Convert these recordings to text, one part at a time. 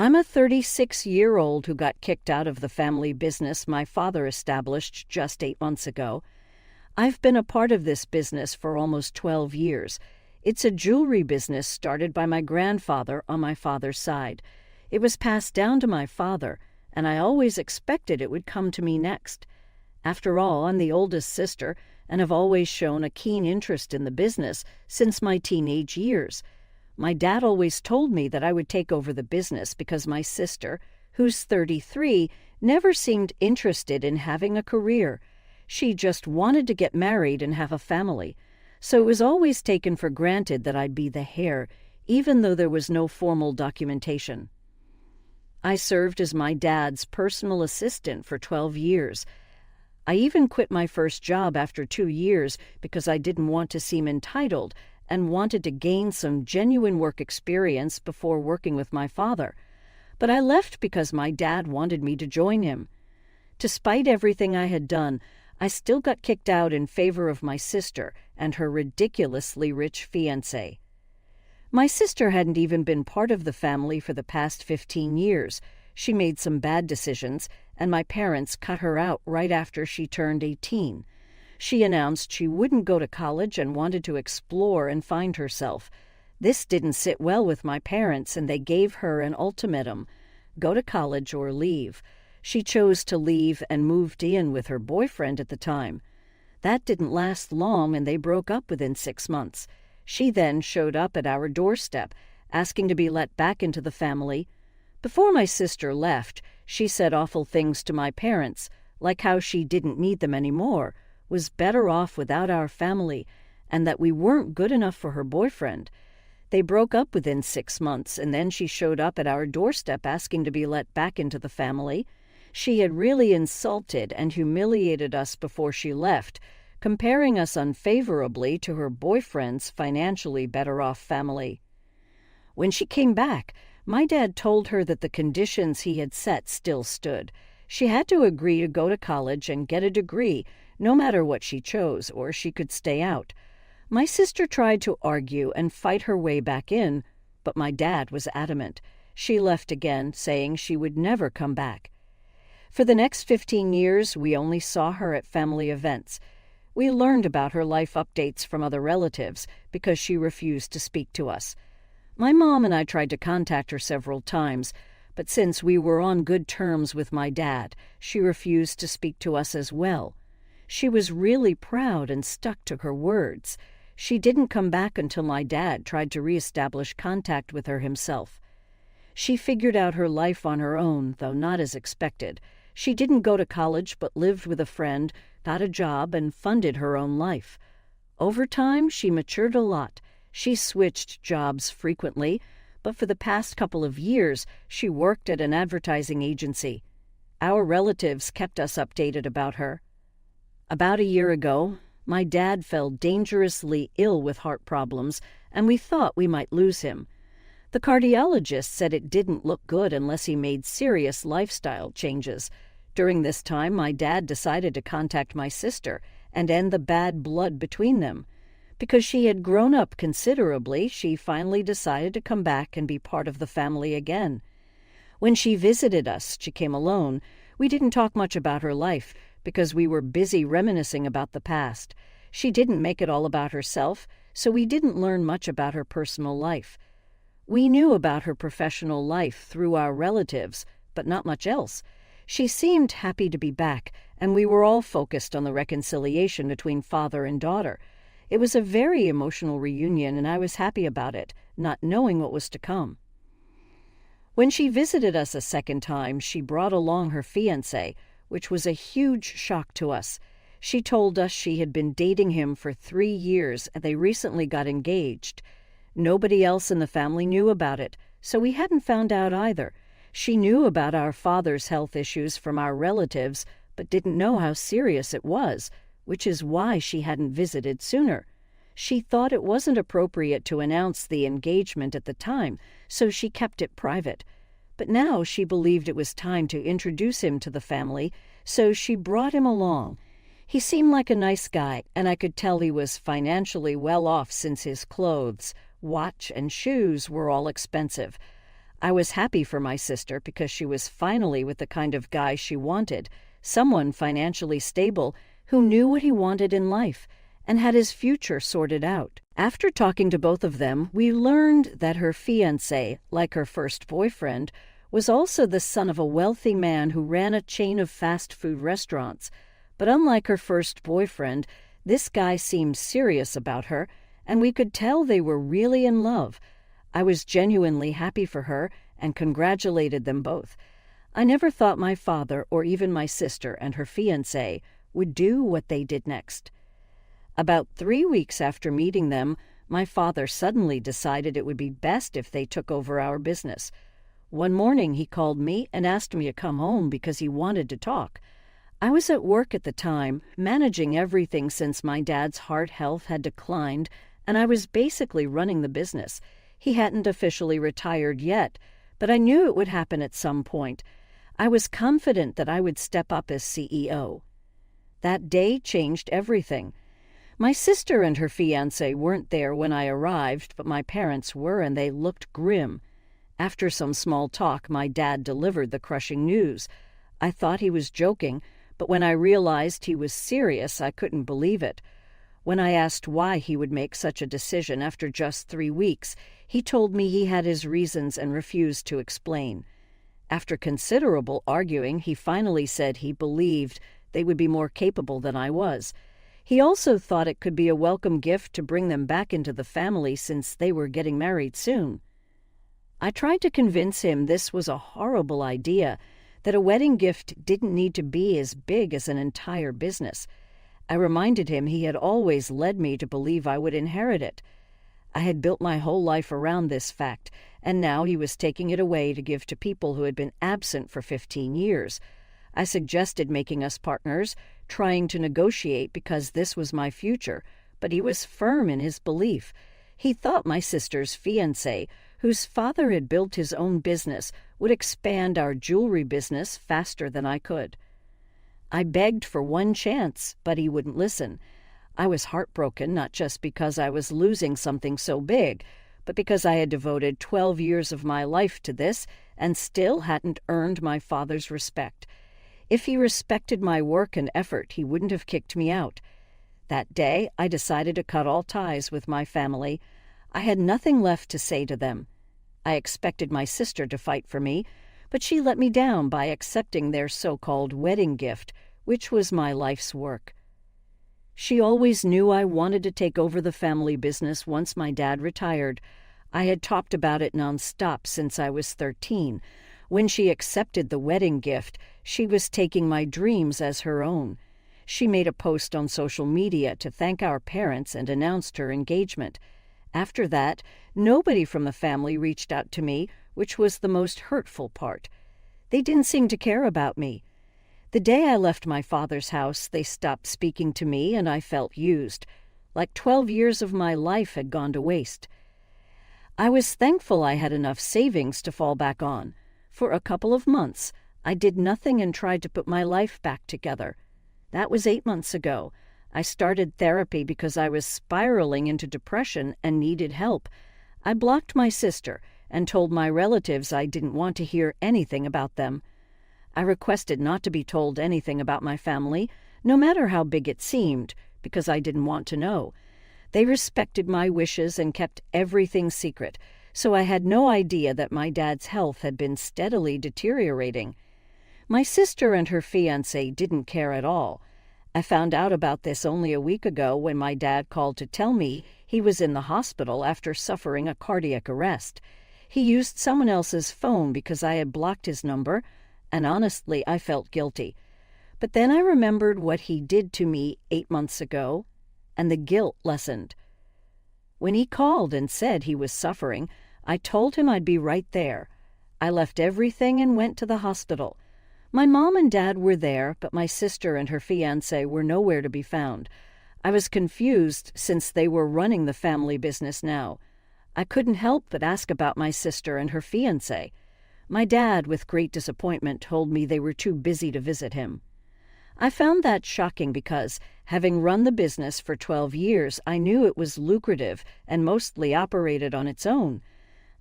I'm a 36-year-old who got kicked out of the family business my father established just 8 months ago. I've been a part of this business for almost 12 years. It's a jewelry business started by my grandfather on my father's side. It was passed down to my father, and I always expected it would come to me next. After all, I'm the oldest sister and have always shown a keen interest in the business since my teenage years. My dad always told me that I would take over the business because my sister, who's 33, never seemed interested in having a career. She just wanted to get married and have a family. So it was always taken for granted that I'd be the heir, even though there was no formal documentation. I served as my dad's personal assistant for 12 years. I even quit my first job after 2 years because I didn't want to seem entitled and wanted to gain some genuine work experience before working with my father. But I left because my dad wanted me to join him. Despite everything I had done, I still got kicked out in favor of my sister and her ridiculously rich fiancé. My sister hadn't even been part of the family for the past 15 years. She made some bad decisions, and my parents cut her out right after she turned 18. She announced she wouldn't go to college and wanted to explore and find herself. This didn't sit well with my parents, and they gave her an ultimatum: go to college or leave. She chose to leave and moved in with her boyfriend at the time. That didn't last long, and they broke up within 6 months. She then showed up at our doorstep, asking to be let back into the family. Before my sister left, she said awful things to my parents, like how she didn't need them anymore, was better off without our family, and that we weren't good enough for her boyfriend. They broke up within 6 months, and then she showed up at our doorstep asking to be let back into the family. She had really insulted and humiliated us before she left, comparing us unfavorably to her boyfriend's financially better-off family. When she came back, my dad told her that the conditions he had set still stood. She had to agree to go to college and get a degree, no matter what she chose, or she could stay out. My sister tried to argue and fight her way back in, but my dad was adamant. She left again, saying she would never come back. For the next 15 years, we only saw her at family events. We learned about her life updates from other relatives because she refused to speak to us. My mom and I tried to contact her several times, but since we were on good terms with my dad, she refused to speak to us as well. She was really proud and stuck to her words. She didn't come back until my dad tried to reestablish contact with her himself. She figured out her life on her own, though not as expected. She didn't go to college but lived with a friend, got a job, and funded her own life. Over time, she matured a lot. She switched jobs frequently, but for the past couple of years, she worked at an advertising agency. Our relatives kept us updated about her. About a year ago, my dad fell dangerously ill with heart problems, and we thought we might lose him. The cardiologist said it didn't look good unless he made serious lifestyle changes. During this time, my dad decided to contact my sister and end the bad blood between them. Because she had grown up considerably, she finally decided to come back and be part of the family again. When she visited us, she came alone. We didn't talk much about her life because we were busy reminiscing about the past. She didn't make it all about herself, so we didn't learn much about her personal life. We knew about her professional life through our relatives, but not much else. She seemed happy to be back, and we were all focused on the reconciliation between father and daughter. It was a very emotional reunion, and I was happy about it, not knowing what was to come. When she visited us a second time, she brought along her fiancé, which was a huge shock to us. She told us she had been dating him for 3 years, and they recently got engaged. Nobody else in the family knew about it, so we hadn't found out either. She knew about our father's health issues from our relatives, but didn't know how serious it was, which is why she hadn't visited sooner. She thought it wasn't appropriate to announce the engagement at the time, so she kept it private. But now she believed it was time to introduce him to the family, so she brought him along. He seemed like a nice guy, and I could tell he was financially well off since his clothes, watch, and shoes were all expensive. I was happy for my sister because she was finally with the kind of guy she wanted, someone financially stable who knew what he wanted in life and had his future sorted out. After talking to both of them, we learned that her fiancé, like her first boyfriend, was also the son of a wealthy man who ran a chain of fast food restaurants. But unlike her first boyfriend, this guy seemed serious about her, and we could tell they were really in love. I was genuinely happy for her and congratulated them both. I never thought my father or even my sister and her fiancé would do what they did next. About 3 weeks after meeting them, my father suddenly decided it would be best if they took over our business. One morning he called me and asked me to come home because he wanted to talk. I was at work at the time, managing everything since my dad's heart health had declined, and I was basically running the business. He hadn't officially retired yet, but I knew it would happen at some point. I was confident that I would step up as CEO. That day changed everything. My sister and her fiancé weren't there when I arrived, but my parents were, and they looked grim. After some small talk, my dad delivered the crushing news. I thought he was joking, but when I realized he was serious, I couldn't believe it. When I asked why he would make such a decision after just 3 weeks, he told me he had his reasons and refused to explain. After considerable arguing, he finally said he believed they would be more capable than I was. He also thought it could be a welcome gift to bring them back into the family since they were getting married soon. I tried to convince him this was a horrible idea, that a wedding gift didn't need to be as big as an entire business. I reminded him he had always led me to believe I would inherit it. I had built my whole life around this fact, and now he was taking it away to give to people who had been absent for 15 years. I suggested making us partners, trying to negotiate because this was my future, but he was firm in his belief. He thought my sister's fiancé, whose father had built his own business, would expand our jewelry business faster than I could. I begged for one chance, but he wouldn't listen. I was heartbroken, not just because I was losing something so big, but because I had devoted 12 years of my life to this and still hadn't earned my father's respect. If he respected my work and effort, he wouldn't have kicked me out. That day, I decided to cut all ties with my family. I had nothing left to say to them. I expected my sister to fight for me, but she let me down by accepting their so-called wedding gift, which was my life's work. She always knew I wanted to take over the family business once my dad retired. I had talked about it nonstop since I was 13. When she accepted the wedding gift, she was taking my dreams as her own. She made a post on social media to thank our parents and announced her engagement. After that, nobody from the family reached out to me, which was the most hurtful part. They didn't seem to care about me. The day I left my father's house, they stopped speaking to me, and I felt used, like 12 years of my life had gone to waste. I was thankful I had enough savings to fall back on. For a couple of months, I did nothing and tried to put my life back together. That was 8 months ago. I started therapy because I was spiraling into depression and needed help. I blocked my sister and told my relatives I didn't want to hear anything about them. I requested not to be told anything about my family, no matter how big it seemed, because I didn't want to know. They respected my wishes and kept everything secret, so I had no idea that my dad's health had been steadily deteriorating. My sister and her fiancé didn't care at all. I found out about this only a week ago when my dad called to tell me he was in the hospital after suffering a cardiac arrest. He used someone else's phone because I had blocked his number, and honestly, I felt guilty. But then I remembered what he did to me 8 months ago, and the guilt lessened. When he called and said he was suffering, I told him I'd be right there. I left everything and went to the hospital. My mom and dad were there, but my sister and her fiancé were nowhere to be found. I was confused since they were running the family business now. I couldn't help but ask about my sister and her fiancé. My dad, with great disappointment, told me they were too busy to visit him. I found that shocking because, having run the business for 12 years, I knew it was lucrative and mostly operated on its own.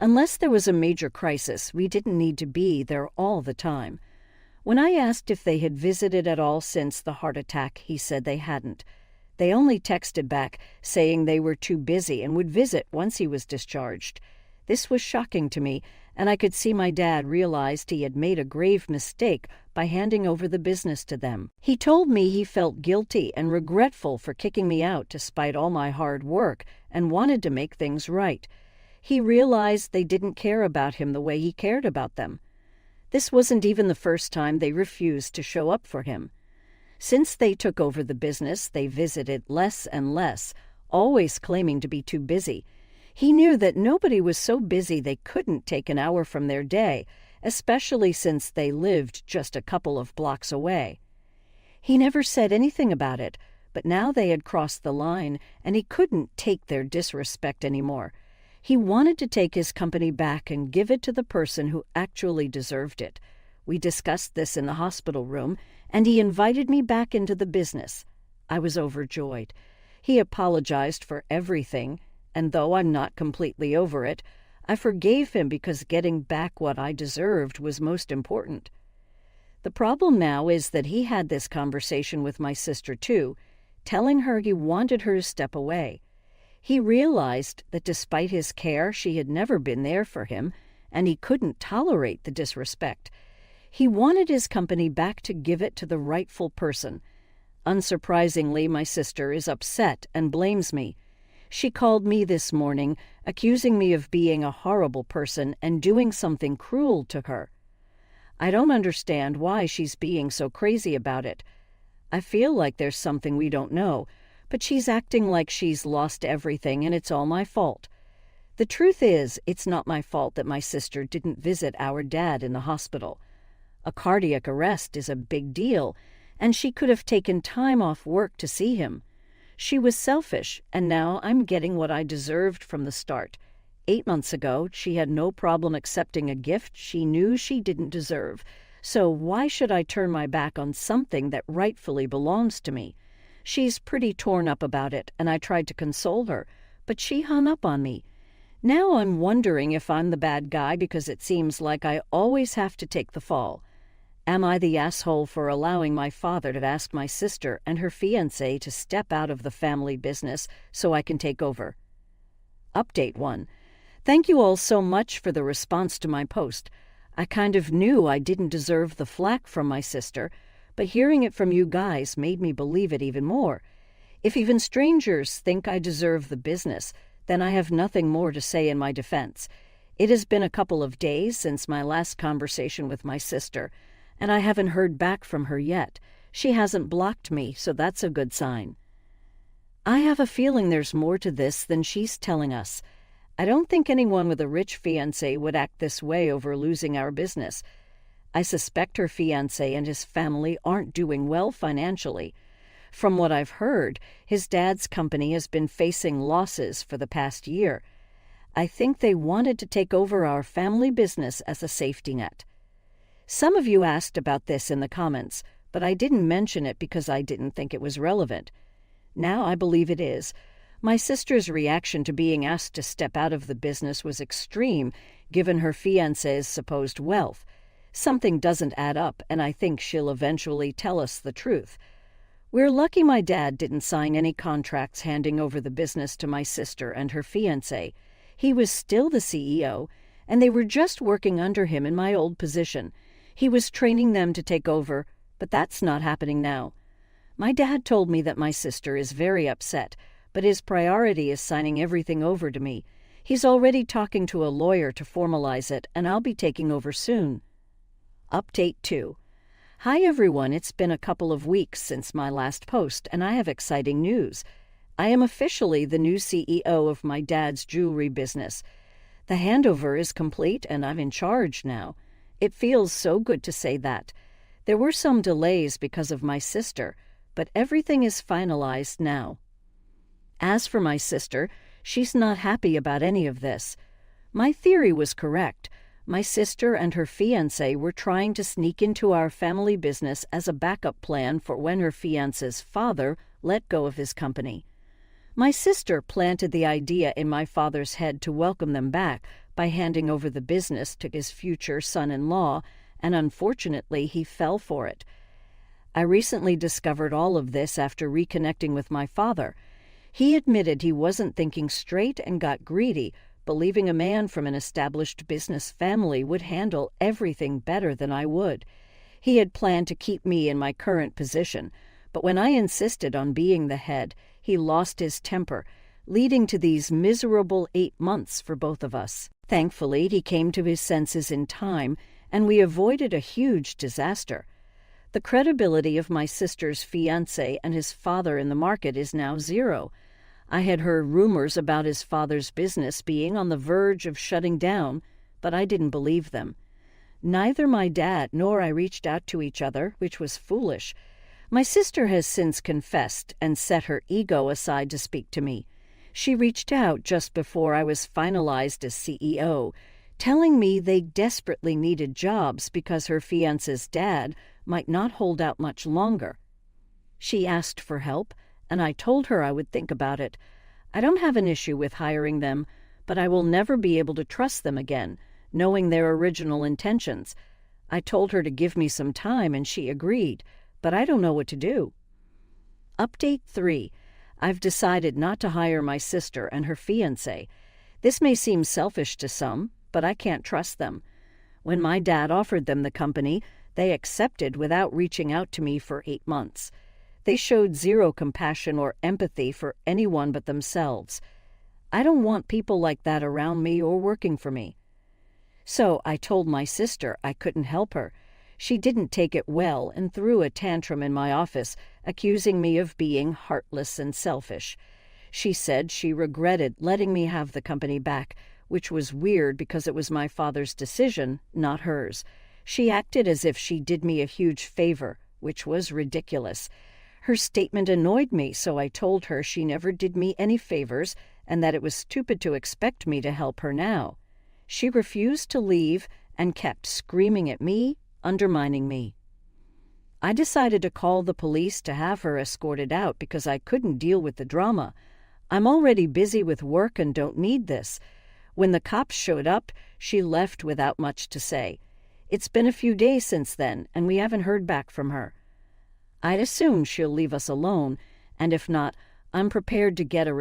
Unless there was a major crisis, we didn't need to be there all the time. When I asked if they had visited at all since the heart attack, he said they hadn't. They only texted back saying they were too busy and would visit once he was discharged. This was shocking to me, and I could see my dad realized he had made a grave mistake by handing over the business to them. He told me he felt guilty and regretful for kicking me out despite all my hard work and wanted to make things right. He realized they didn't care about him the way he cared about them. This wasn't even the first time they refused to show up for him. Since they took over the business, they visited less and less, always claiming to be too busy. He knew that nobody was so busy they couldn't take an hour from their day, especially since they lived just a couple of blocks away. He never said anything about it, but now they had crossed the line, and he couldn't take their disrespect anymore. He wanted to take his company back and give it to the person who actually deserved it. We discussed this in the hospital room, and he invited me back into the business. I was overjoyed. He apologized for everything, and though I'm not completely over it, I forgave him because getting back what I deserved was most important. The problem now is that he had this conversation with my sister too, telling her he wanted her to step away. He realized that despite his care, she had never been there for him, and he couldn't tolerate the disrespect. He wanted his company back to give it to the rightful person. Unsurprisingly, my sister is upset and blames me. She called me this morning, accusing me of being a horrible person and doing something cruel to her. I don't understand why she's being so crazy about it. I feel like there's something we don't know, but she's acting like she's lost everything and it's all my fault. The truth is, it's not my fault that my sister didn't visit our dad in the hospital. A cardiac arrest is a big deal, and she could have taken time off work to see him. She was selfish, and now I'm getting what I deserved from the start. 8 months ago, she had no problem accepting a gift she knew she didn't deserve. So why should I turn my back on something that rightfully belongs to me? She's pretty torn up about it, and I tried to console her, but she hung up on me. Now I'm wondering if I'm the bad guy because it seems like I always have to take the fall. Am I the asshole for allowing my father to ask my sister and her fiancé to step out of the family business so I can take over? Update 1. Thank you all so much for the response to my post. I kind of knew I didn't deserve the flack from my sister, but hearing it from you guys made me believe it even more. If even strangers think I deserve the business, then I have nothing more to say in my defense. It has been a couple of days since my last conversation with my sister, and I haven't heard back from her yet. She hasn't blocked me, so that's a good sign. I have a feeling there's more to this than she's telling us. I don't think anyone with a rich fiancé would act this way over losing our business. I suspect her fiancé and his family aren't doing well financially. From what I've heard, his dad's company has been facing losses for the past year. I think they wanted to take over our family business as a safety net. Some of you asked about this in the comments, but I didn't mention it because I didn't think it was relevant. Now I believe it is. My sister's reaction to being asked to step out of the business was extreme, given her fiancé's supposed wealth. Something doesn't add up, and I think she'll eventually tell us the truth. We're lucky my dad didn't sign any contracts handing over the business to my sister and her fiancé. He was still the CEO, and they were just working under him in my old position. He was training them to take over, but that's not happening now. My dad told me that my sister is very upset, but his priority is signing everything over to me. He's already talking to a lawyer to formalize it, and I'll be taking over soon. Update 2. Hi everyone, it's been a couple of weeks since my last post, and I have exciting news. I am officially the new CEO of my dad's jewelry business. The handover is complete, and I'm in charge now. It feels so good to say that. There were some delays because of my sister, but everything is finalized now. As for my sister, she's not happy about any of this. My theory was correct. My sister and her fiancé were trying to sneak into our family business as a backup plan for when her fiancé's father let go of his company. My sister planted the idea in my father's head to welcome them back by handing over the business to his future son-in-law, and unfortunately he fell for it. I recently discovered all of this after reconnecting with my father. He admitted he wasn't thinking straight and got greedy, believing a man from an established business family would handle everything better than I would. He had planned to keep me in my current position, but when I insisted on being the head, he lost his temper, leading to these miserable 8 months for both of us. Thankfully, he came to his senses in time, and we avoided a huge disaster. The credibility of my sister's fiancé and his father in the market is now zero. I had heard rumors about his father's business being on the verge of shutting down, but I didn't believe them. Neither my dad nor I reached out to each other, which was foolish. My sister has since confessed and set her ego aside to speak to me. She reached out just before I was finalized as CEO, telling me they desperately needed jobs because her fiancé's dad might not hold out much longer. She asked for help, and I told her I would think about it. I don't have an issue with hiring them, but I will never be able to trust them again, knowing their original intentions. I told her to give me some time, and she agreed, but I don't know what to do. Update 3. I've decided not to hire my sister and her fiancé. This may seem selfish to some, but I can't trust them. When my dad offered them the company, they accepted without reaching out to me for 8 months. They showed zero compassion or empathy for anyone but themselves. I don't want people like that around me or working for me. So I told my sister I couldn't help her. She didn't take it well and threw a tantrum in my office, accusing me of being heartless and selfish. She said she regretted letting me have the company back, which was weird because it was my father's decision, not hers. She acted as if she did me a huge favor, which was ridiculous. Her statement annoyed me, so I told her she never did me any favors and that it was stupid to expect me to help her now. She refused to leave and kept screaming at me, undermining me. I decided to call the police to have her escorted out because I couldn't deal with the drama. I'm already busy with work and don't need this. When the cops showed up, she left without much to say. It's been a few days since then, and we haven't heard back from her. I'd assume she'll leave us alone, and if not, I'm prepared to get a